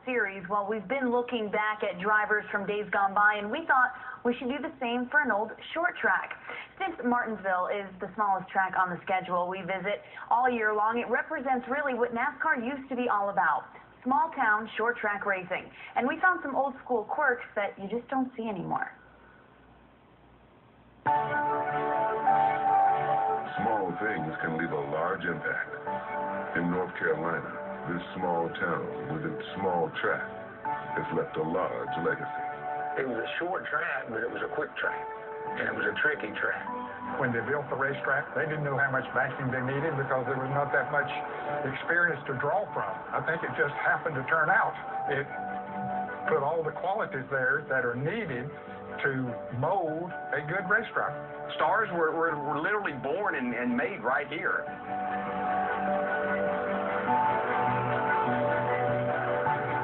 Series. Well, we've been looking back at drivers from days gone by, and we thought we should do the same for an old short track. Since Martinsville is the smallest track on the schedule we visit all year long, it represents really what NASCAR used to be all about: small town short track racing. And we found some old school quirks that you just don't see anymore. Small things can leave a large impact. In North Carolina, this small town with its small track has left a large legacy. It was a short track, but it was a quick track, and it was a tricky track. When they built the racetrack, they didn't know how much banking they needed because there was not that much experience to draw from. I think it just happened to turn out. It put all the qualities there that are needed to mold a good racetrack. Stars were literally born and made right here.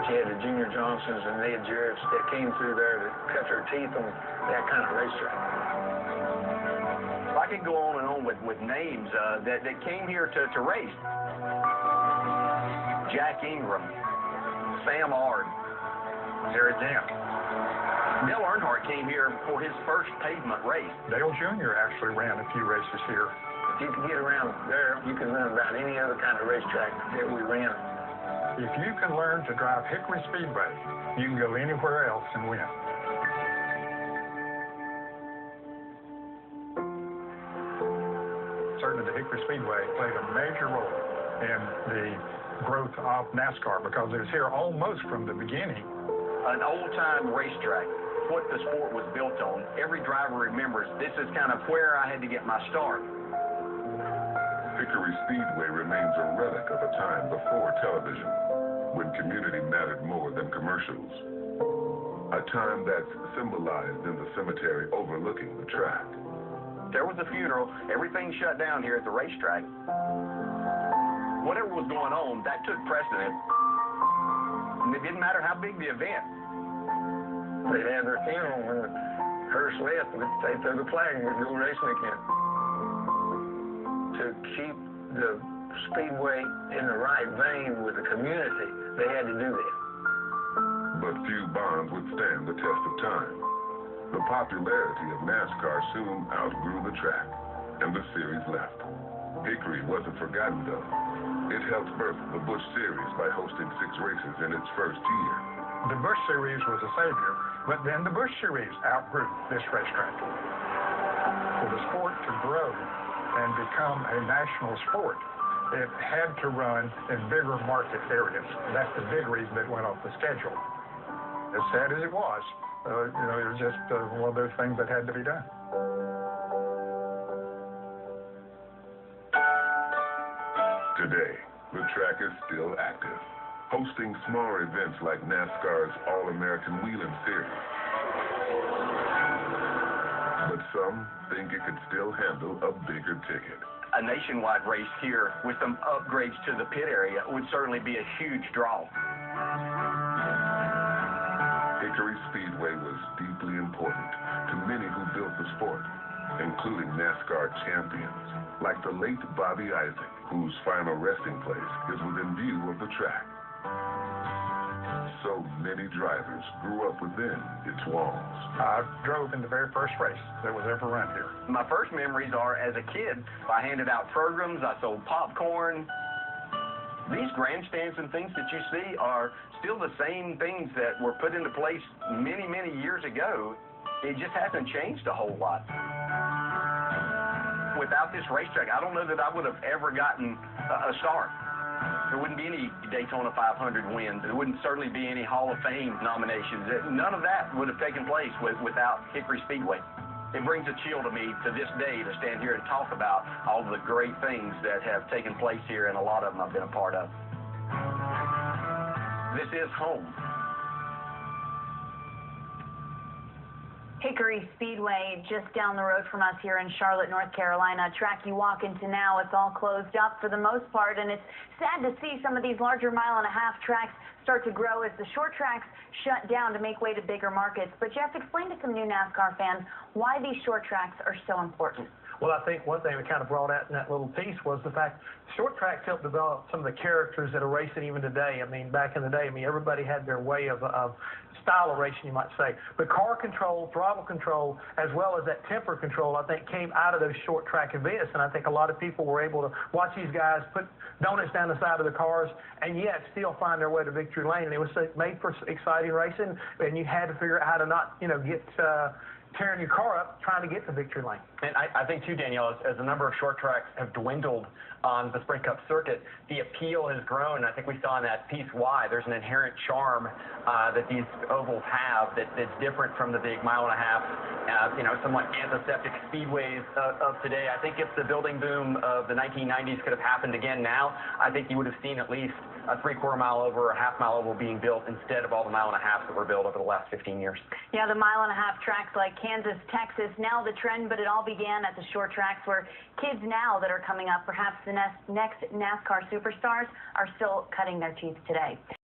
You had the Junior Johnsons and Ned Jarrett's that came through there that cut their teeth on that kind of racetrack. I could go on and on with names that came here to race. Jack Ingram, Sam Ard, Sarah Dent. Dale Earnhardt came here for his first pavement race. Dale Jr. actually ran a few races here. If you can get around there, you can run about any other kind of racetrack that we ran. If you can learn to drive Hickory Speedway, you can go anywhere else and win. Certainly the Hickory Speedway played a major role in the growth of NASCAR because it was here almost from the beginning. An old-time racetrack, what the sport was built on. Every driver remembers this is kind of where I had to get my start. Hickory Speedway remains a relic of a time before television, when community mattered more than commercials. A time that's symbolized in the cemetery overlooking the track. There was a funeral, everything shut down here at the racetrack. Whatever was going on, that took precedent. And it didn't matter how big the event. They had their funeral when the hearse left, they'd throw the flag and we'd go racing again. To keep the Speedway in the right vein with the community, they had to do that. But few bonds would stand the test of time. The popularity of NASCAR soon outgrew the track, and the series left. Hickory wasn't forgotten, though. It helped birth the Busch Series by hosting 6 races in its first year. The Busch Series was a savior, but then the Busch Series outgrew this racetrack. For the sport to grow and become a national sport, it had to run in bigger market areas. That's the big reason it went off the schedule. As sad as it was, it was just one of those things that had to be done. Today, the track is still active, hosting smaller events like NASCAR's All-American Wheeling Series. But some think it could still handle a bigger ticket. A nationwide race here with some upgrades to the pit area would certainly be a huge draw. Hickory Speedway was deeply important to many who built the sport, including NASCAR champions like the late Bobby Isaac, whose final resting place is within view of the track. So many drivers grew up within its walls. I drove in the very first race that was ever run here. My first memories are as a kid. I handed out programs, I sold popcorn. These grandstands and things that you see are still the same things that were put into place many, many years ago. It just hasn't changed a whole lot. Without this racetrack, I don't know that I would have ever gotten a start. There wouldn't be any Daytona 500 wins. There wouldn't certainly be any Hall of Fame nominations. None of that would have taken place without Hickory Speedway. It brings a chill to me to this day to stand here and talk about all the great things that have taken place here, and a lot of them I've been a part of. This is home. Hickory Speedway, just down the road from us here in Charlotte, North Carolina. A track you walk into now, it's all closed up for the most part, and it's sad to see some of these larger mile-and-a-half tracks start to grow as the short tracks shut down to make way to bigger markets. But Jeff, explain to some new NASCAR fans why these short tracks are so important. Well, I think one thing we kind of brought out in that little piece was the fact short tracks helped develop some of the characters that are racing even today. I mean, back in the day, everybody had their way of style of racing, you might say. But car control, throttle control, as well as that temper control, I think came out of those short track events. And I think a lot of people were able to watch these guys put donuts down the side of the cars and yet still find their way to victory lane. And it was made for exciting racing, and you had to figure out how to not, get tearing your car up trying to get to victory lane. And I think, too, Danielle, as the number of short tracks have dwindled on the Sprint Cup circuit, the appeal has grown. I think we saw in that piece why. There's an inherent charm that these ovals have that's different from the big mile-and-a-half, somewhat antiseptic speedways of today. I think if the building boom of the 1990s could have happened again now, I think you would have seen at least a 3/4 mile oval or a half-mile oval being built instead of all the mile-and-a-halves that were built over the last 15 years. Yeah, the mile-and-a-half tracks like Kansas, Texas, now the trend, but it all began at the short tracks where kids now that are coming up, perhaps the next NASCAR superstars, are still cutting their teeth today.